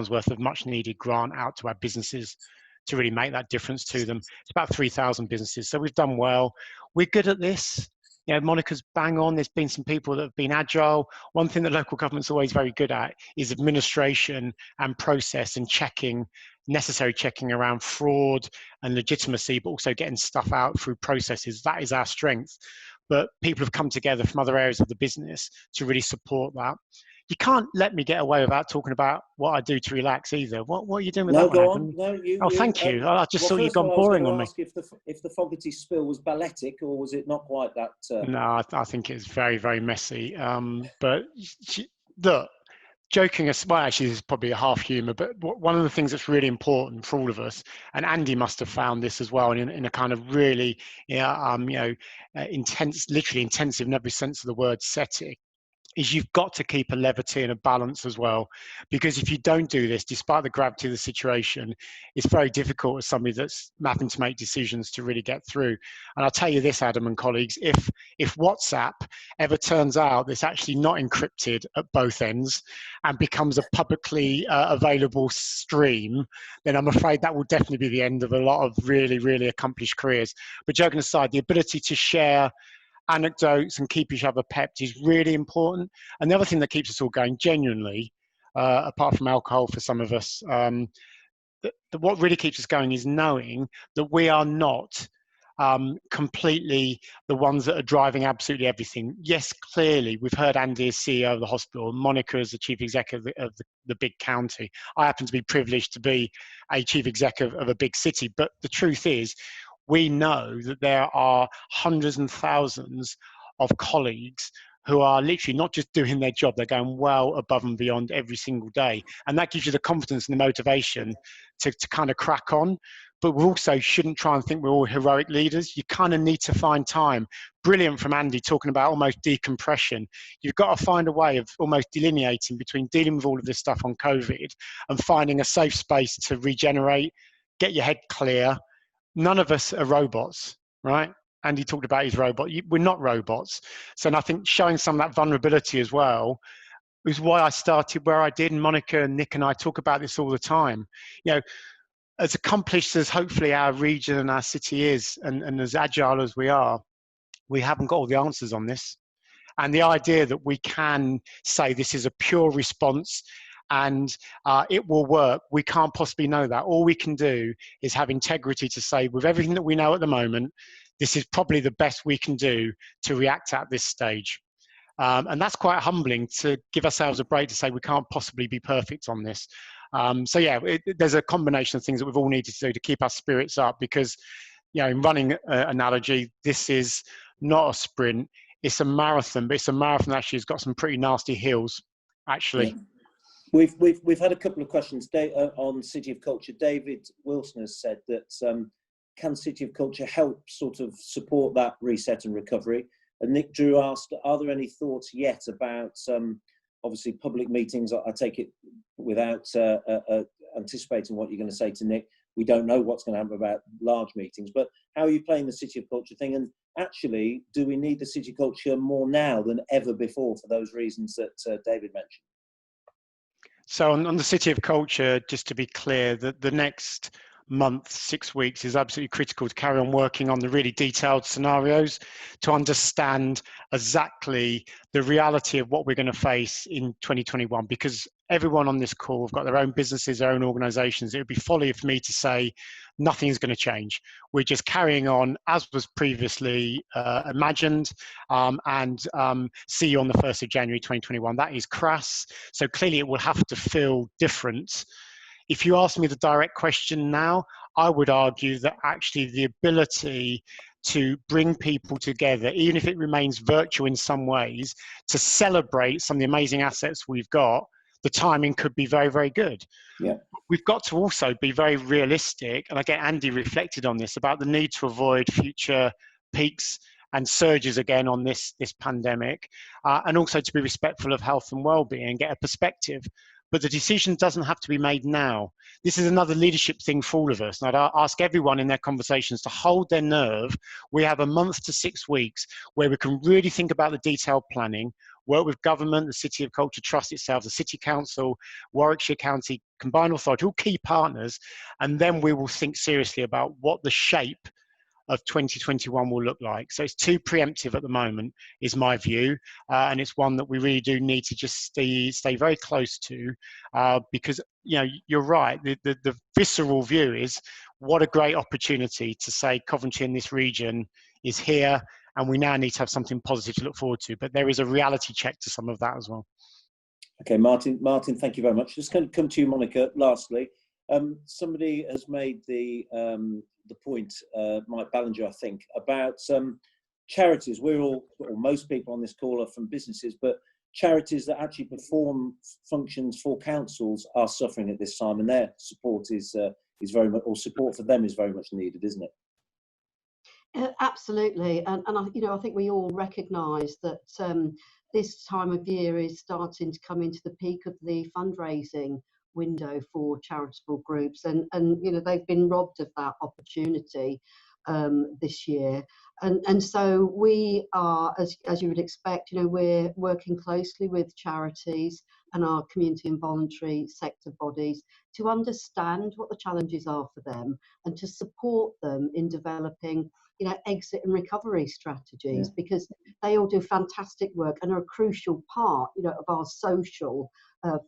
worth of much needed grant out to our businesses to really make that difference to them. It's about 3,000 businesses. So we've done well. We're good at this. You know, Monica's bang on. There's been some people that have been agile. One thing that local government's always very good at is administration and process and necessary checking around fraud and legitimacy, but also getting stuff out through processes. That is our strength. But people have come together from other areas of the business to really support that. you can't let me get away without talking about what I do to relax either. What are you doing with No, that one, go Adam? on. No, you. Oh, thank you. I just Well, thought you'd first of gone all, I was going boring to on me. ask if the Fogarty spill was balletic, or was it not quite that? No, I think it's very, very messy. But look, joking as well, actually, this is probably a half humour, but one of the things that's really important for all of us, and Andy must have found this as well, in a kind of really, intense, literally intensive in every sense of the word setting, is you've got to keep a levity and a balance as well. Because if you don't do this, despite the gravity of the situation, it's very difficult as somebody that's having to make decisions to really get through. And I'll tell you this, Adam and colleagues, if WhatsApp ever turns out it's actually not encrypted at both ends and becomes a publicly available stream, then I'm afraid that will definitely be the end of a lot of really, really accomplished careers. But joking aside, the ability to share anecdotes and keep each other pepped is really important. And the other thing that keeps us all going genuinely, apart from alcohol for some of us, what really keeps us going is knowing that we are not completely the ones that are driving absolutely everything. Yes, clearly, we've heard Andy as CEO of the hospital, Monica as the chief executive of the big county. I happen to be privileged to be a chief executive of a big city, but the truth is, we know that there are hundreds and thousands of colleagues who are literally not just doing their job, they're going well above and beyond every single day. And that gives you the confidence and the motivation to kind of crack on. But we also shouldn't try and think we're all heroic leaders. You kind of need to find time. Brilliant from Andy talking about almost decompression. You've got to find a way of almost delineating between dealing with all of this stuff on COVID and finding a safe space to regenerate, get your head clear. None of us are robots, right? Andy talked about his robot. We're not robots. So, and I think showing some of that vulnerability as well is why I started where I did. And Monica and Nick and I talk about this all the time. You know, as accomplished as hopefully our region and our city is, and as agile as we are, we haven't got all the answers on this. And the idea that we can say this is a pure response and it will work, we can't possibly know that. All we can do is have integrity to say, with everything that we know at the moment, this is probably the best we can do to react at this stage. And that's quite humbling, to give ourselves a break to say we can't possibly be perfect on this. So yeah, there's a combination of things that we've all needed to do to keep our spirits up, because, you know, in running analogy, this is not a sprint, it's a marathon, but it's a marathon that actually has got some pretty nasty hills, actually. Yeah. We've had a couple of questions on City of Culture. David Wilson has said that can City of Culture help sort of support that reset and recovery? And Nick Drew asked, are there any thoughts yet about obviously public meetings? I take it without anticipating what you're going to say to Nick, we don't know what's going to happen about large meetings, but how are you playing the City of Culture thing? And actually, do we need the City of Culture more now than ever before for those reasons that David mentioned? So on the City of Culture, just to be clear, that the next month, 6 weeks, is absolutely critical to carry on working on the really detailed scenarios to understand exactly the reality of what we're going to face in 2021, because everyone on this call have got their own businesses, their own organizations. It would be folly for me to say nothing's going to change. We're just carrying on as was previously imagined, and see you on the 1st of January 2021. That is crass. So clearly it will have to feel different. If you ask me the direct question now, I would argue that actually the ability to bring people together, even if it remains virtual in some ways, to celebrate some of the amazing assets we've got, the timing could be very, very good. Yeah. We've got to also be very realistic, and again, Andy reflected on this, about the need to avoid future peaks and surges again on this pandemic, and also to be respectful of health and well-being and get a perspective. But the decision doesn't have to be made now. This is another leadership thing for all of us. And I'd ask everyone in their conversations to hold their nerve. We have a month to 6 weeks where we can really think about the detailed planning, work with government, the City of Culture Trust itself, the City Council, Warwickshire County Combined Authority, all key partners, and then we will think seriously about what the shape of 2021 will look like. So it's too preemptive at the moment, is my view, and it's one that we really do need to just stay very close to, because, you know, you're right, the visceral view is what a great opportunity to say Coventry in this region is here, and we now need to have something positive to look forward to. But there is a reality check to some of that as well. Okay, Martin, thank you very much. Just going to come to you, Monica, lastly. Somebody has made the point, Mike Ballinger, I think, about charities. We're all, or most people on this call are from businesses, but charities that actually perform functions for councils are suffering at this time, and their support is very much, or support for them is very much needed, isn't it? Absolutely, and I think we all recognise that this time of year is starting to come into the peak of the fundraising window for charitable groups, and they've been robbed of that opportunity this year, and so we are, as you would expect, we're working closely with charities and our community and voluntary sector bodies to understand what the challenges are for them and to support them in developing exit and recovery strategies, because they all do fantastic work and are a crucial part of our social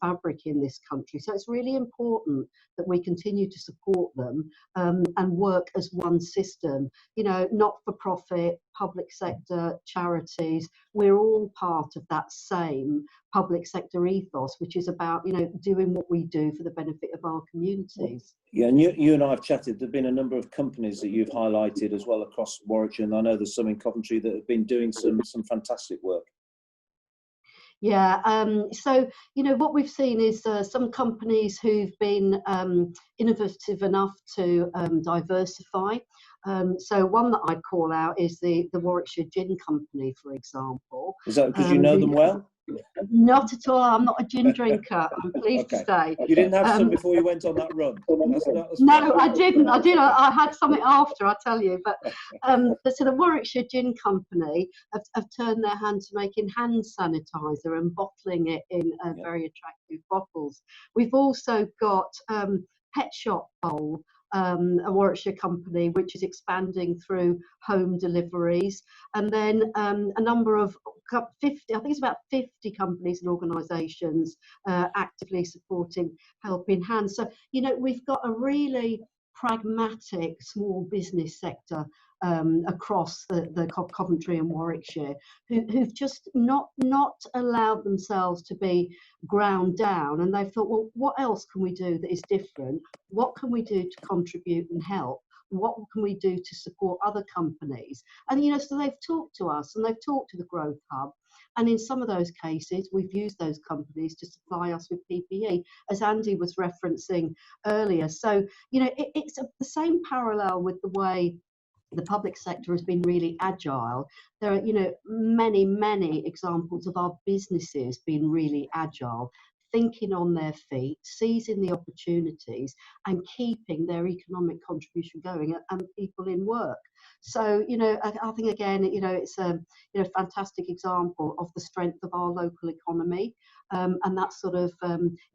fabric in this country. So it's really important that we continue to support them and work as one system, not for profit, public sector, charities. We're all part of that same public sector ethos, which is about doing what we do for the benefit of our communities. Yeah, and you and I have chatted. There've been a number of companies that you've highlighted as well across Warwickshire, and I know there's some in Coventry that have been doing some fantastic work. Yeah, so what we've seen is some companies who've been innovative enough to diversify. So one that I'd call out is the Warwickshire Gin Company, for example. Is that because you know them well? Not at all. I'm not a gin drinker, I'm pleased to say. You didn't have some before you went on that run? No, I didn't. I had something after, I tell you. But so the Warwickshire Gin Company have turned their hand to making hand sanitizer and bottling it in very attractive bottles. We've also got Pet Shop Bowl, a Warwickshire company which is expanding through home deliveries, and then a number of 50, I think it's about 50 companies and organisations actively supporting Helping Hands. So we've got a really pragmatic small business sector across the Coventry and Warwickshire who've just not allowed themselves to be ground down, and they've thought, well, what else can we do that is different? What can we do to contribute and help? What can we do to support other companies? And so they've talked to us and they've talked to the Growth Hub, and in some of those cases we've used those companies to supply us with PPE, as Andy was referencing earlier. So it's the same parallel with the way the public sector has been really agile. There are many examples of our businesses being really agile, thinking on their feet, seizing the opportunities and keeping their economic contribution going and people in work. So I think again it's a fantastic example of the strength of our local economy, and that sort of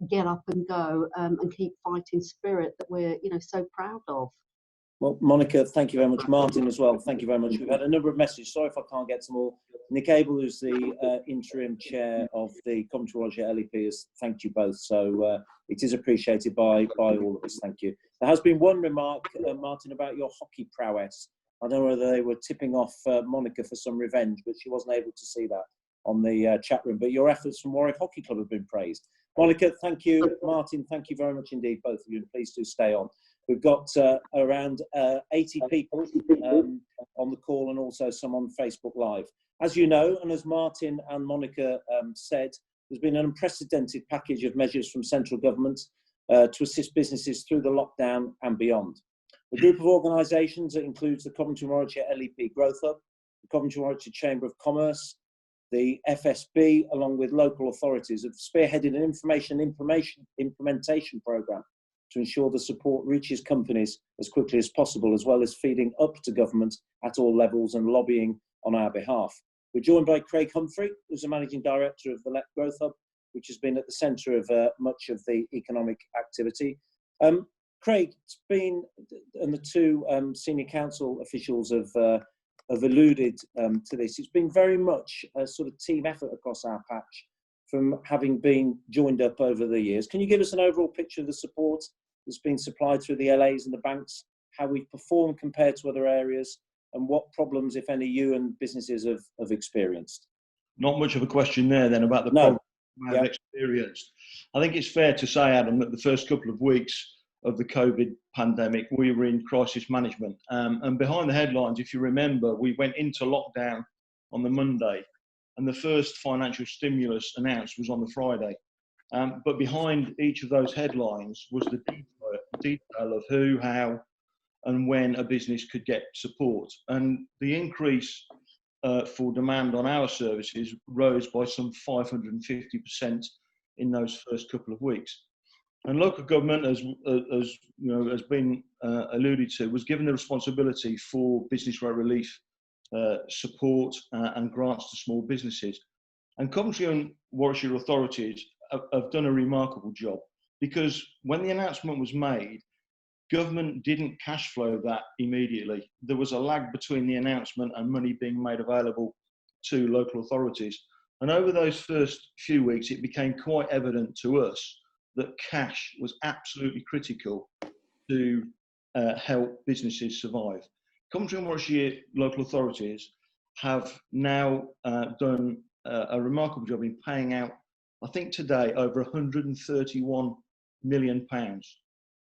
get up and go and keep fighting spirit that we're so proud of. Well, Monica, thank you very much. Martin as well, thank you very much. We've had a number of messages. Sorry if I can't get some more. Nick Abel, who's the interim chair of the Coventry Warwickshire LEP, has thanked you both. So it is appreciated by all of us. Thank you. There has been one remark, Martin, about your hockey prowess. I don't know whether they were tipping off Monica for some revenge, but she wasn't able to see that on the chat room. But your efforts from Warwick Hockey Club have been praised. Monica, thank you. Martin, thank you very much indeed, both of you, and please do stay on. We've got around 80 people on the call and also some on Facebook Live. As you know, and as Martin and Monica said, there's been an unprecedented package of measures from central government to assist businesses through the lockdown and beyond. A group of organisations that includes the Coventry Warwickshire LEP Growth Hub, the Coventry Warwickshire Chamber of Commerce, the FSB, along with local authorities, have spearheaded an information implementation programme to ensure the support reaches companies as quickly as possible, as well as feeding up to government at all levels and lobbying on our behalf. We're joined by Craig Humphrey, who's the Managing Director of the LEP Growth Hub, which has been at the centre of much of the economic activity. Craig, it's been, and the two senior council officials have alluded to this, it's been very much a sort of team effort across our patch from having been joined up over the years. Can you give us an overall picture of the support that's been supplied through the LAs and the banks, how we've performed compared to other areas, and what problems, if any, you and businesses have experienced? Not much of a question there then about the may have experienced. I think it's fair to say, Adam, that the first couple of weeks of the COVID pandemic, we were in crisis management. And behind the headlines, if you remember, we went into lockdown on the Monday, and the first financial stimulus announced was on the Friday. But behind each of those headlines was the detail of who, how, and when a business could get support. And the increase for demand on our services rose by some 550% in those first couple of weeks. And local government, as you know, has been alluded to, was given the responsibility for business rate relief support and grants to small businesses. And Coventry and Warwickshire authorities have done a remarkable job, because when the announcement was made, government didn't cash flow that immediately. There was a lag between the announcement and money being made available to local authorities. And over those first few weeks, it became quite evident to us that cash was absolutely critical to help businesses survive. Coventry and Warwickshire local authorities have now done a remarkable job in paying out, I think today, over £131 million.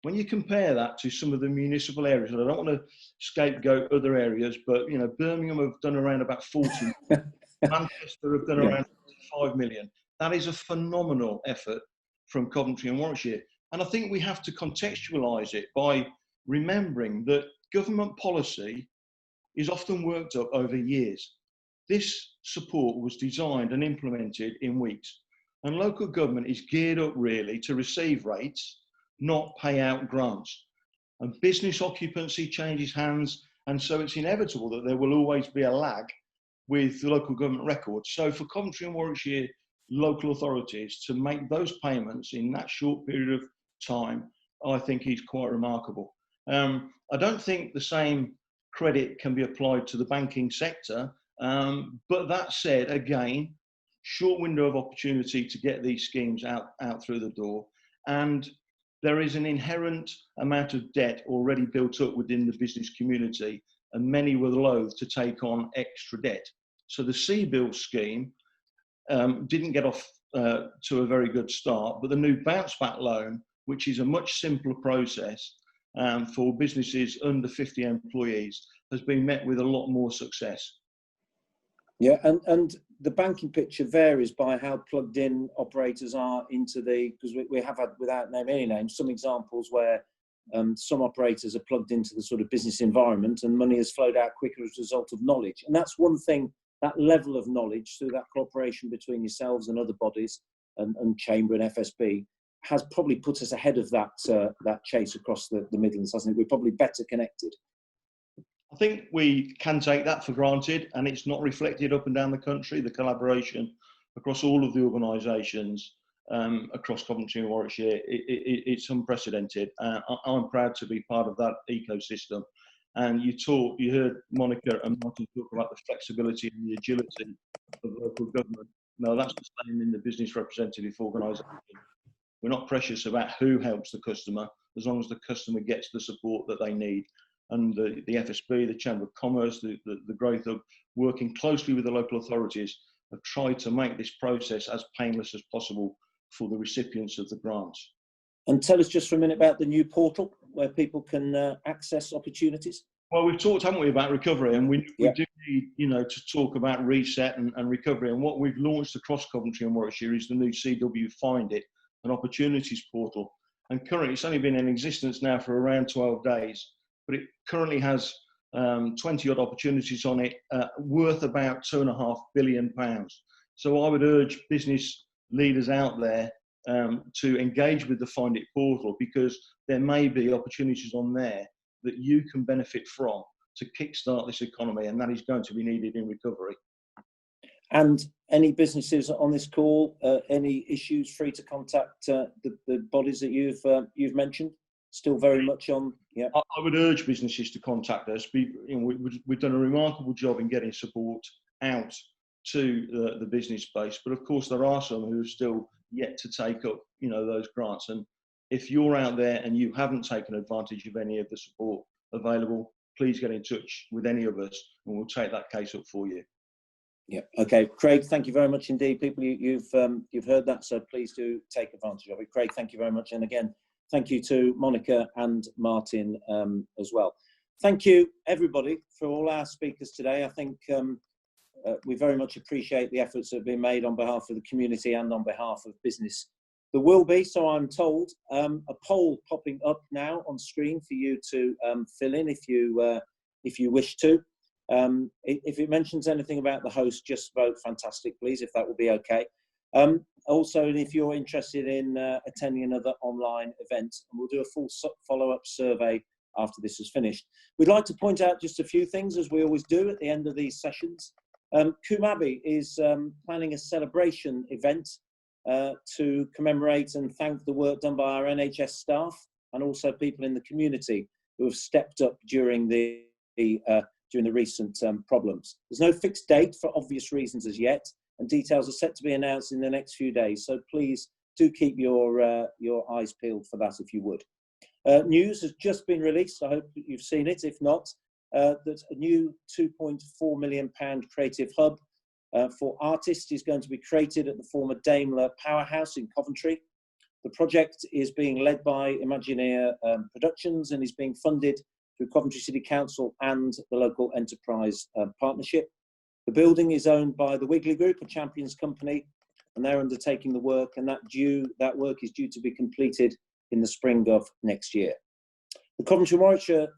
When you compare that to some of the municipal areas, and I don't want to scapegoat other areas, but you know, Birmingham have done around about 40 million. Manchester have done around 5 million. That is a phenomenal effort from Coventry and Warwickshire. And I think we have to contextualise it by remembering that government policy is often worked up over years. This support was designed and implemented in weeks. And local government is geared up really to receive rates, not pay out grants. And business occupancy changes hands, and so it's inevitable that there will always be a lag with the local government records. So for Coventry and Warwickshire local authorities to make those payments in that short period of time, I think is quite remarkable. I don't think the same credit can be applied to the banking sector, but that said, again, short window of opportunity to get these schemes out through the door, and there is an inherent amount of debt already built up within the business community, and many were loath to take on extra debt. So the CBILS scheme didn't get off to a very good start, but the new bounce back loan, which is a much simpler process for businesses under 50 employees, has been met with a lot more success. Yeah, and the banking picture varies by how plugged in operators are into the, because we have had, without naming any names, some examples where some operators are plugged into the sort of business environment and money has flowed out quicker as a result of knowledge. And that's one thing, that level of knowledge through that cooperation between yourselves and other bodies and Chamber and FSB has probably put us ahead of that that chase across the Midlands, hasn't it? We're probably better connected. I think we can take that for granted, and it's not reflected up and down the country. The collaboration across all of the organisations across Coventry and Warwickshire, it's unprecedented. I'm proud to be part of that ecosystem. And you heard Monica and Martin talk about the flexibility and the agility of local government. No, that's the same in the business representative organisation. We're not precious about who helps the customer, as long as the customer gets the support that they need. And the FSB, the Chamber of Commerce, the Growth Hub, working closely with the local authorities, have tried to make this process as painless as possible for the recipients of the grants. And tell us just for a minute about the new portal where people can access opportunities. Well, we've talked, haven't we, about recovery, and we do need, to talk about reset and recovery. And what we've launched across Coventry and Warwickshire is the new CW Find It, an opportunities portal. And currently, it's only been in existence now for around 12 days. But it currently has 20 odd opportunities on it, worth about £2.5 billion. So I would urge business leaders out there to engage with the Find It portal, because there may be opportunities on there that you can benefit from to kickstart this economy, and that is going to be needed in recovery. And any businesses on this call, any issues, free to contact the bodies that you've mentioned. Still very much on. Yeah, I would urge businesses to contact us. We've done a remarkable job in getting support out to the business space, but of course there are some who have still yet to take up, those grants. And if you're out there and you haven't taken advantage of any of the support available, please get in touch with any of us, and we'll take that case up for you. Yeah. Okay, Craig. Thank you very much indeed. People, you've heard that, so please do take advantage of it. Craig, thank you very much, and again, thank you to Monica and Martin as well. Thank you, everybody, for all our speakers today. I think we very much appreciate the efforts that have been made on behalf of the community and on behalf of business. There will be, so I'm told, a poll popping up now on screen for you to fill in if you wish to. If it mentions anything about the host, just vote fantastic, please, if that will be okay. Also, if you're interested in attending another online event, and we'll do a full follow-up survey after this is finished. We'd like to point out just a few things, as we always do at the end of these sessions. Coombe Abbey is planning a celebration event to commemorate and thank the work done by our NHS staff and also people in the community who have stepped up during the recent problems. There's no fixed date for obvious reasons as yet, and details are set to be announced in the next few days. So please do keep your eyes peeled for that if you would. News has just been released. I hope that you've seen it. If not, that a new £2.4 million creative hub for artists is going to be created at the former Daimler Powerhouse in Coventry. The project is being led by Imagineer Productions and is being funded through Coventry City Council and the local enterprise partnership. The building is owned by the Wigley Group, a Champions company, and they're undertaking the work, and that work is due to be completed in the spring of next year. The Coventry and Warwickshire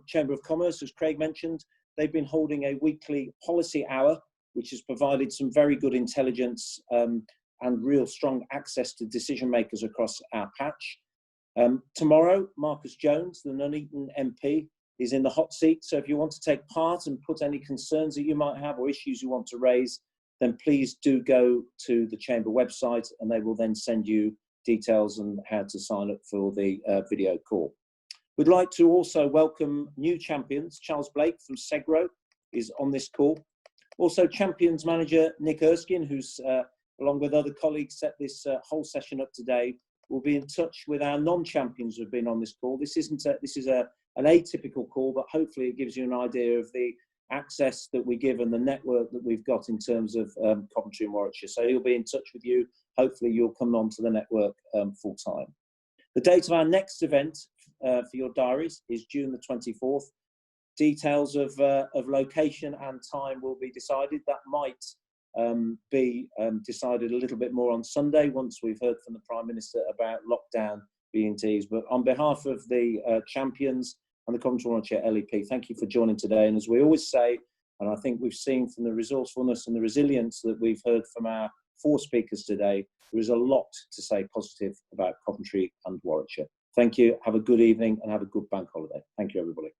Chamber of Commerce, as Craig mentioned, they've been holding a weekly policy hour, which has provided some very good intelligence and real strong access to decision makers across our patch. Tomorrow, Marcus Jones, the Nuneaton MP, is in the hot seat. So if you want to take part and put any concerns that you might have or issues you want to raise, then please do go to the Chamber website and they will then send you details on how to sign up for the video call. We'd like to also welcome new champions. Charles Blake from Segro is on this call. Also, Champions manager Nick Erskine, who's along with other colleagues set this whole session up today, will be in touch with our non-champions who've been on this call. This is an atypical call, but hopefully it gives you an idea of the access that we give and the network that we've got in terms of Coventry and Warwickshire. So he'll be in touch with you. Hopefully you'll come onto the network full time. The date of our next event for your diaries is June the 24th. Details of location and time will be decided. That might be decided a little bit more on Sunday once we've heard from the Prime Minister about lockdown B&Ts. But on behalf of the champions and the Coventry and Warwickshire LEP, thank you for joining today. And as we always say, and I think we've seen from the resourcefulness and the resilience that we've heard from our 4 speakers today, there is a lot to say positive about Coventry and Warwickshire. Thank you. Have a good evening and have a good bank holiday. Thank you, everybody.